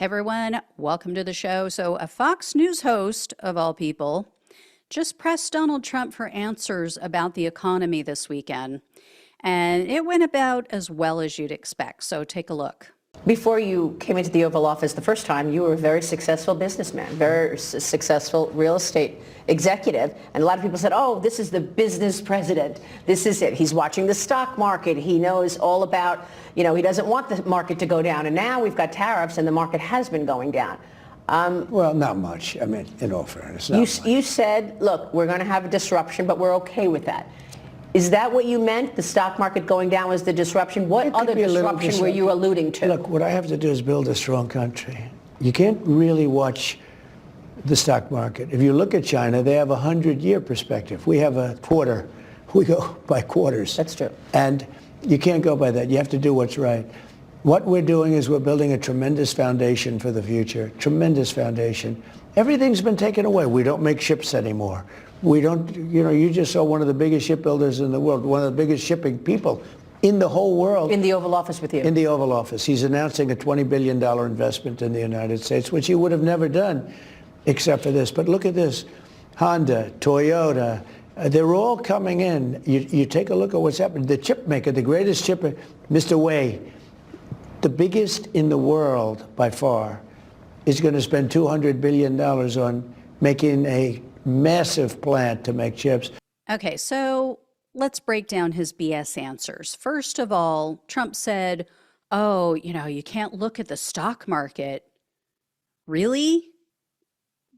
Hey everyone, welcome to the show. So, a Fox News host, of all people, just pressed Donald Trump for answers about the economy this weekend. And it went about as well as you'd expect. So, take a look. Before you came into the Oval Office the first time, you were a very successful businessman, very successful real estate executive. And a lot of people said, oh, this is the business president. This is it. He's watching the stock market. He knows all about, he doesn't want the market to go down. And now we've got tariffs and the market has been going down. Well, not much. I mean, in all fairness, not much. You said, look, we're going to have a disruption, but we're okay with that. Is that what you meant? The stock market going down was the disruption? What other disruption were you alluding to? Look, what I have to do is build a strong country. You can't really watch the stock market. If you look at China, they have a 100-year perspective. We have a quarter. We go by quarters. That's true. And you can't go by that. You have to do what's right. What we're doing is we're building a tremendous foundation for the future, tremendous foundation. Everything's been taken away. We don't make ships anymore. We don't, you just saw one of the biggest shipbuilders in the world, one of the biggest shipping people in the whole world. In the Oval Office with you. In the Oval Office. He's announcing a $20 billion investment in the United States, which he would have never done except for this. But look at this. Honda, Toyota, they're all coming in. You take a look at what's happened. The chip maker, the greatest chipper, Mr. Wei, the biggest in the world by far, is going to spend $200 billion on making a massive plant to make chips. Okay, so let's break down his BS answers. First of all, Trump said, oh, you can't look at the stock market. Really?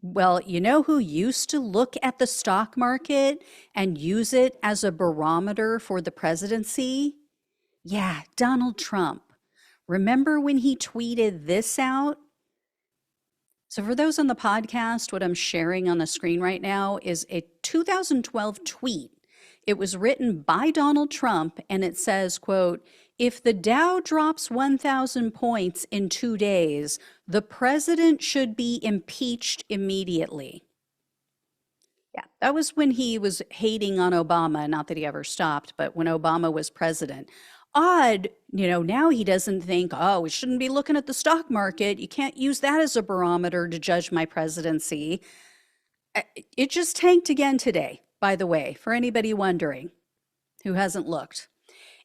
Well, you know who used to look at the stock market and use it as a barometer for the presidency? Yeah, Donald Trump. Remember when he tweeted this out? So for those on the podcast, what I'm sharing on the screen right now is a 2012 tweet. It was written by Donald Trump, and it says, quote, if the Dow drops 1,000 points in 2 days, the president should be impeached immediately. Yeah, that was when he was hating on Obama. Not that he ever stopped, but when Obama was president. Odd, now he doesn't think, oh, we shouldn't be looking at the stock market. You can't use that as a barometer to judge my presidency. It just tanked again today, by the way, for anybody wondering who hasn't looked.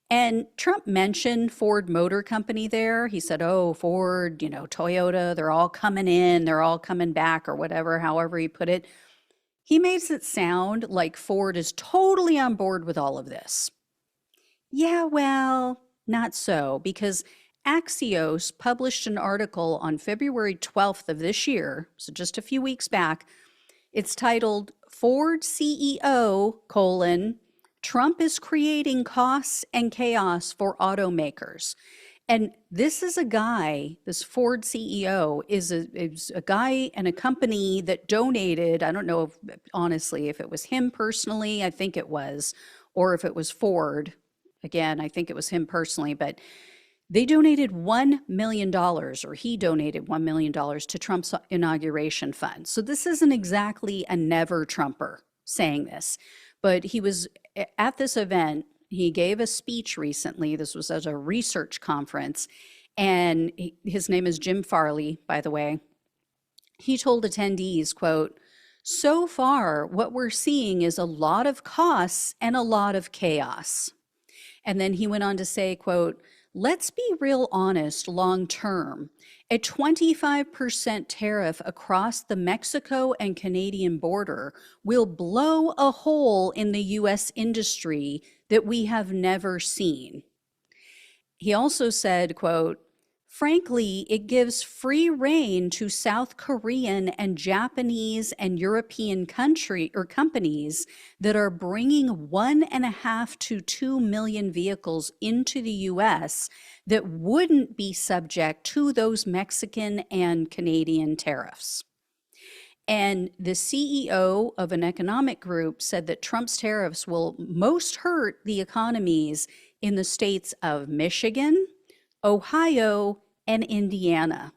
And Trump mentioned Ford Motor Company there. He said, oh, Ford, Toyota, they're all coming in, they're all coming back, or whatever, however he put it. He makes it sound like Ford is totally on board with all of this. Yeah, well, not so, because Axios published an article on February 12th of this year, so just a few weeks back. It's titled, Ford CEO, Trump is creating costs and chaos for automakers. And this is a guy, this Ford CEO is a guy and a company that donated, I don't know honestly if it was him personally, I think it was, or if it was Ford. Again, I think it was him personally, but they donated $1 million, or he donated $1 million to Trump's inauguration fund. So this isn't exactly a never Trumper saying this, but he was at this event. He gave a speech recently. This was at a research conference, and his name is Jim Farley, by the way. He told attendees, quote, so far, what we're seeing is a lot of costs and a lot of chaos. And then he went on to say, quote, let's be real honest long term. A 25% tariff across the Mexico and Canadian border will blow a hole in the U.S. industry that we have never seen. He also said, quote, frankly, it gives free rein to South Korean and Japanese and European companies that are bringing 1.5 to 2 million vehicles into the U.S. that wouldn't be subject to those Mexican and Canadian tariffs. And the CEO of an economic group said that Trump's tariffs will most hurt the economies in the states of Michigan, Ohio, and Indiana,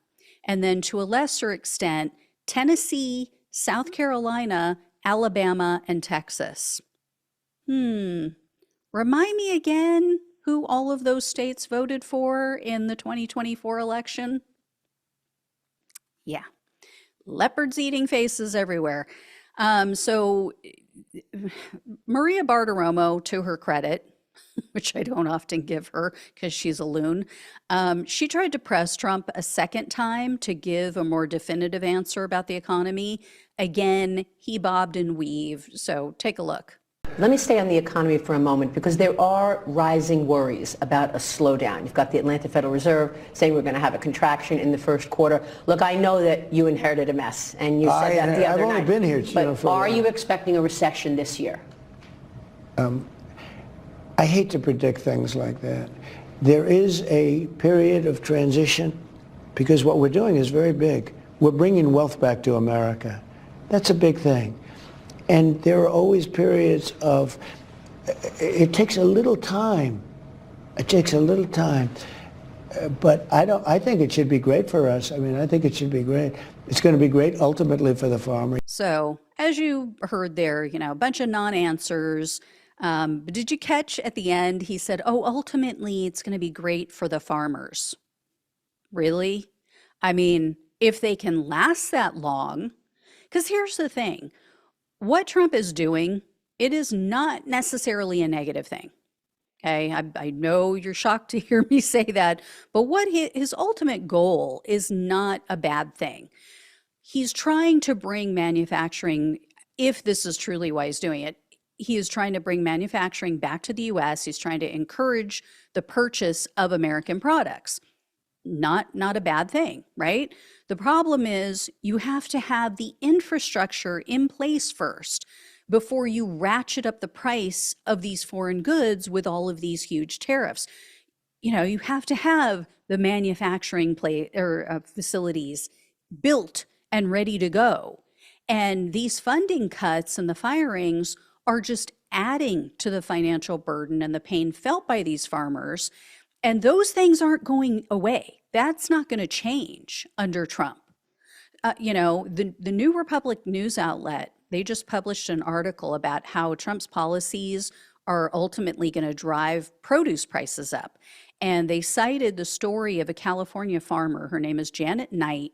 and then to a lesser extent, Tennessee, South Carolina, Alabama, and Texas. Remind me again who all of those states voted for in the 2024 election? Yeah. Leopards eating faces everywhere. So Maria Bartiromo, to her credit, which I don't often give her because she's a loon, she tried to press Trump a second time to give a more definitive answer about the economy. Again, he bobbed and weaved. So take a look. Let me stay on the economy for a moment because there are rising worries about a slowdown. You've got the Atlanta Federal Reserve saying we're going to have a contraction in the first quarter. Look, I know that you inherited a mess, and you said that the other night. I've only been here, but for a are while. you expecting a recession this year? I hate to predict things like that. There is a period of transition because what we're doing is very big. We're bringing wealth back to America. That's a big thing. And there are always periods of, it takes a little time. It takes a little time. But I think it should be great for us. I mean, I think it should be great. It's going to be great ultimately for the farmer. So as you heard there, a bunch of non-answers. But did you catch at the end, he said, oh, ultimately it's going to be great for the farmers. Really? I mean, if they can last that long, because here's the thing. What Trump is doing, it is not necessarily a negative thing. Okay, I know you're shocked to hear me say that, but what his ultimate goal is not a bad thing. He's trying to bring manufacturing, if this is truly why he's doing it, he is trying to bring manufacturing back to the US. He's trying to encourage the purchase of American products. Not a bad thing, right? The problem is you have to have the infrastructure in place first before you ratchet up the price of these foreign goods with all of these huge tariffs. You have to have the manufacturing facilities built and ready to go. And these funding cuts and the firings are just adding to the financial burden and the pain felt by these farmers. And those things aren't going away. That's not going to change under Trump. The New Republic news outlet, they just published an article about how Trump's policies are ultimately going to drive produce prices up. And they cited the story of a California farmer. Her name is Janet Knight.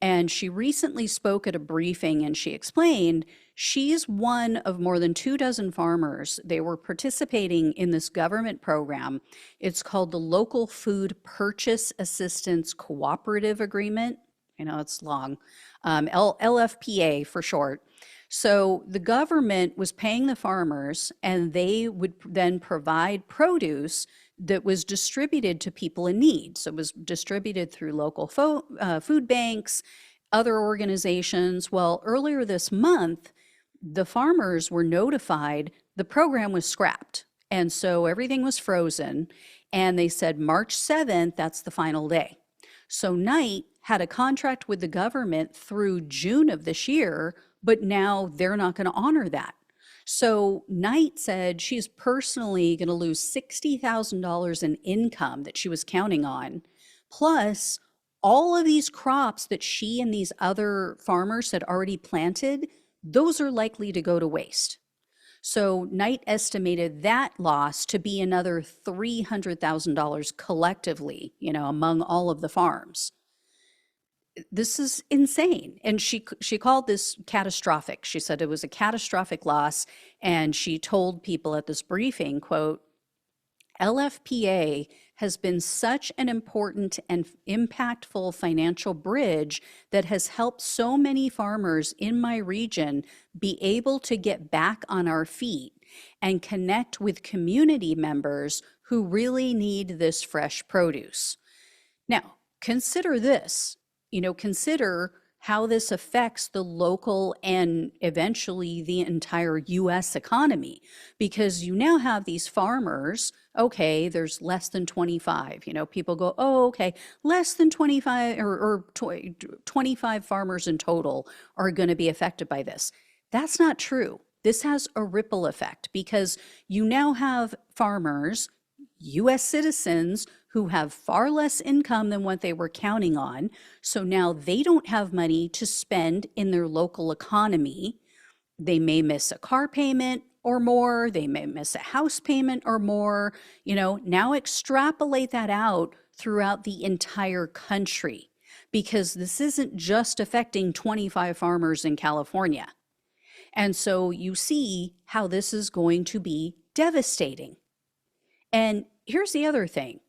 And she recently spoke at a briefing and she explained she's one of more than 24 farmers. They were participating in this government program. It's called the Local Food Purchase Assistance Cooperative Agreement. I know it's long, LFPA for short. So the government was paying the farmers and they would then provide produce that was distributed to people in need. So it was distributed through local food banks, other organizations. Well, earlier this month, the farmers were notified the program was scrapped. And so everything was frozen. And they said March 7th, that's the final day. So Knight had a contract with the government through June of this year, but now they're not going to honor that. So Knight said she's personally going to lose $60,000 in income that she was counting on, plus all of these crops that she and these other farmers had already planted, those are likely to go to waste. So Knight estimated that loss to be another $300,000 collectively, among all of the farms. This is insane. And she called this catastrophic. She said it was a catastrophic loss. And she told people at this briefing, quote, LFPA has been such an important and impactful financial bridge that has helped so many farmers in my region be able to get back on our feet and connect with community members who really need this fresh produce. Now, consider this. Consider how this affects the local and eventually the entire US economy, because you now have these farmers, okay, there's less than 25, people go, oh, okay, less than 25 or 25 farmers in total are going to be affected by this. That's not true. This has a ripple effect because you now have farmers, US citizens, who have far less income than what they were counting on. So now they don't have money to spend in their local economy. They may miss a car payment or more. They may miss a house payment or more. Now extrapolate that out throughout the entire country because this isn't just affecting 25 farmers in California. And so you see how this is going to be devastating. And here's the other thing,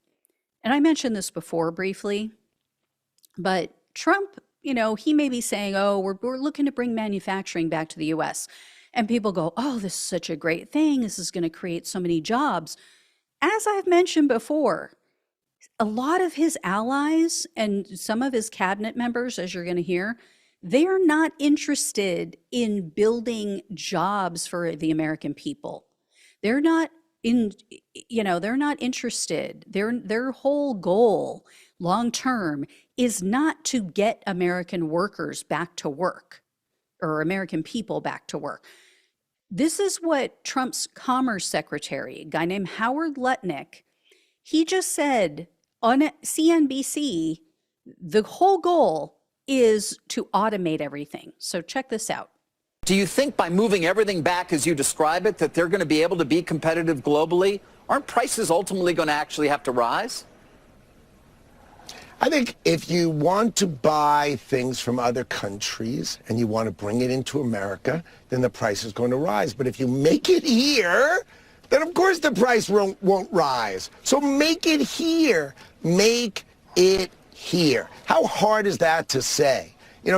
and I mentioned this before briefly, but Trump, he may be saying, oh, we're looking to bring manufacturing back to the US. And people go, oh, this is such a great thing. This is going to create so many jobs. As I've mentioned before, a lot of his allies and some of his cabinet members, as you're going to hear, they are not interested in building jobs for the American people. They're not they're not interested. Their whole goal long term is not to get American workers back to work or American people back to work. This is what Trump's Commerce Secretary, a guy named Howard Lutnick, he just said on CNBC, the whole goal is to automate everything. So check this out. Do you think by moving everything back as you describe it that they're going to be able to be competitive globally? Aren't prices ultimately going to actually have to rise? I think if you want to buy things from other countries and you want to bring it into America, then the price is going to rise. But if you make it here, then of course the price won't rise. So make it here. Make it here. How hard is that to say?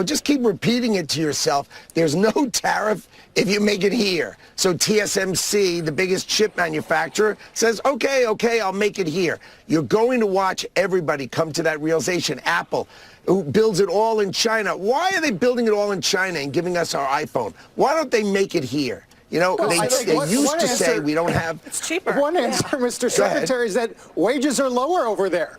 Just keep repeating it to yourself. There's no tariff if you make it here. So TSMC, the biggest chip manufacturer, says, okay, I'll make it here. You're going to watch everybody come to that realization. Apple, who builds it all in China. Why are they building it all in China and giving us our iPhone? Why don't they make it here? They used to say we don't have... It's cheaper. One answer, Mr. Secretary, is that wages are lower over there.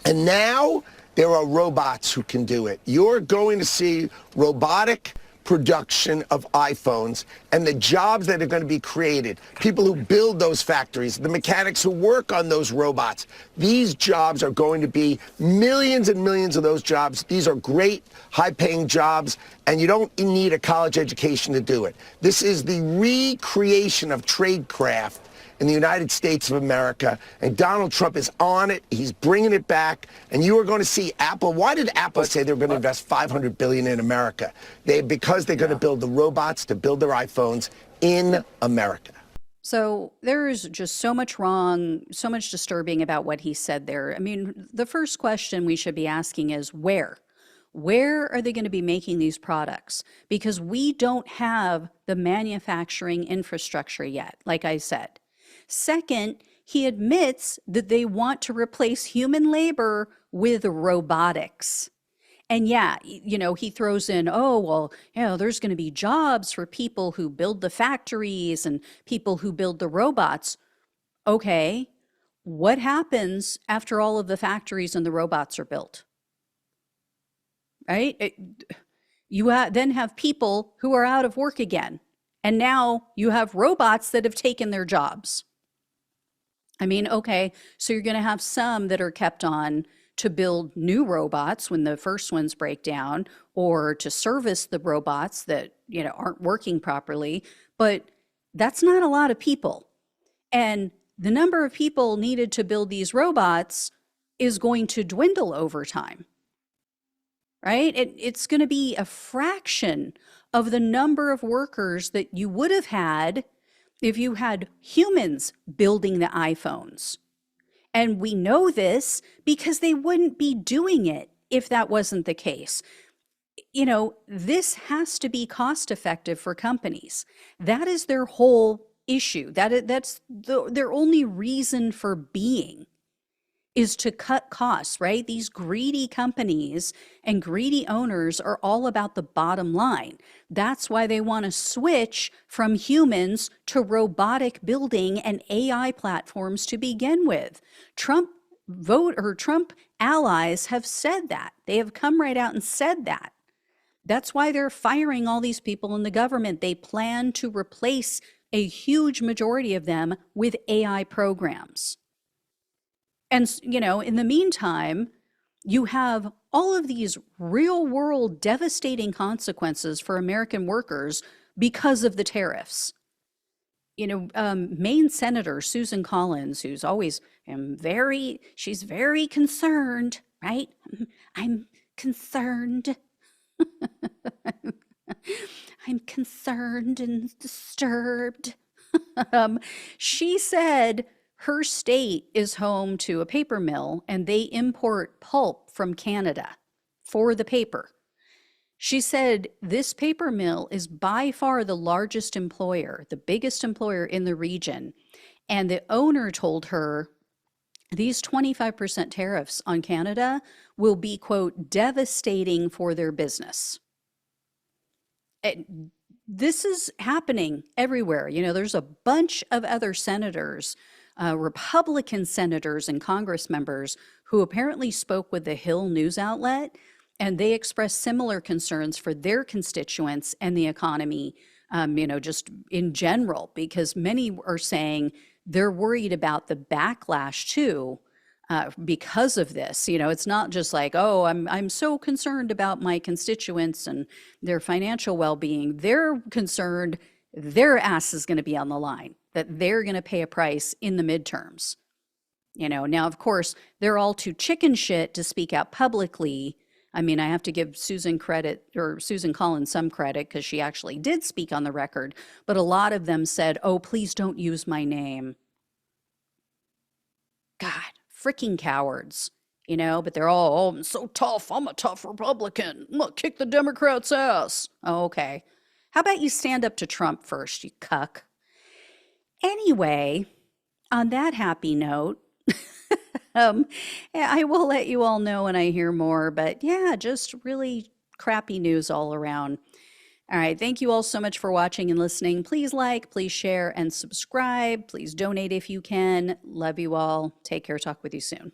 And now there are robots who can do it. You're going to see robotic production of iPhones and the jobs that are going to be created. People who build those factories, the mechanics who work on those robots. These jobs are going to be millions and millions of those jobs. These are great, high-paying jobs, and you don't need a college education to do it. This is the recreation of tradecraft in the United States of America, and Donald Trump is on it. He's bringing it back, and you are going to see Apple. Why did Apple say they're going to invest $500 billion in America? Because they're going to build the robots to build their iPhones in America. So there is just so much wrong, so much disturbing about what he said there. I mean, the first question we should be asking is where? Where are they going to be making these products? Because we don't have the manufacturing infrastructure yet, like I said. Second, he admits that they want to replace human labor with robotics. And yeah, he throws in, oh, well, there's going to be jobs for people who build the factories and people who build the robots. Okay, what happens after all of the factories and the robots are built? Right? You then have people who are out of work again. And now you have robots that have taken their jobs. I mean, okay, so you're going to have some that are kept on to build new robots when the first ones break down, or to service the robots that, aren't working properly. But that's not a lot of people. And the number of people needed to build these robots is going to dwindle over time. Right? It's going to be a fraction of the number of workers that you would have had if you had humans building the iPhones. And we know this because they wouldn't be doing it if that wasn't the case. This has to be cost effective for companies. That is their whole issue. That's their only reason for being, is to cut costs, right? These greedy companies and greedy owners are all about the bottom line. That's why they want to switch from humans to robotic building and AI platforms to begin with. Trump allies have said that. They have come right out and said that. That's why they're firing all these people in the government. They plan to replace a huge majority of them with AI programs. And, in the meantime, you have all of these real world devastating consequences for American workers because of the tariffs. Maine Senator Susan Collins, who's always she's very concerned right? I'm concerned. I'm concerned and disturbed. She said her state is home to a paper mill and they import pulp from Canada for the paper. She said this paper mill is by far the largest employer, the biggest employer in the region. And the owner told her these 25% tariffs on Canada will be, quote, devastating for their business. This is happening everywhere. You know, there's a bunch of other senators, Republican senators and Congress members who apparently spoke with the Hill news outlet, and they expressed similar concerns for their constituents and the economy, just in general, because many are saying they're worried about the backlash too. Because of this, it's not just like, oh, I'm so concerned about my constituents and their financial well-being. They're concerned their ass is going to be on the line, that they're going to pay a price in the midterms. Now, of course, they're all too chicken shit to speak out publicly. I mean, I have to give Susan Collins some credit because she actually did speak on the record, but a lot of them said, oh, please don't use my name. God. Freaking cowards, but they're all, oh, I'm so tough. I'm a tough Republican. I'm going to kick the Democrats' ass. Oh, okay. How about you stand up to Trump first, you cuck? Anyway, on that happy note, I will let you all know when I hear more, but yeah, just really crappy news all around. All right. Thank you all so much for watching and listening. Please like, please share, and subscribe. Please donate if you can. Love you all. Take care. Talk with you soon.